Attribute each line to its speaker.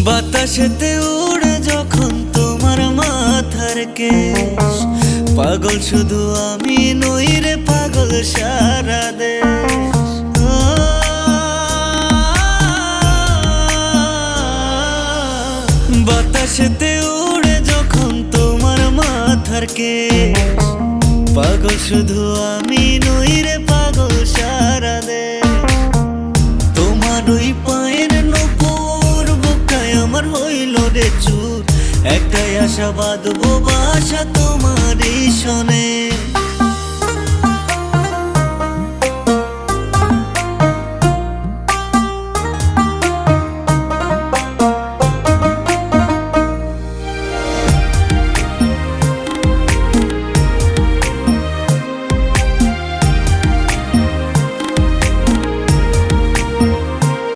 Speaker 1: বাতাসেতে উড়ে যখন তোমার মাথার কেশ, পাগল শুধু আমি নই রে, পাগল সারা দেশ। বাতাসেতে উড়ে যখন তোমার মাথার কেশ, পাগল শুধু আমি নই রে, পাগল সারা দেশ। তোমার ওই পায়ের নূপুর বুকায় আমার হইল রে চুর, একটাই আশা বাঁধবো বাসা তোমারই শোনে।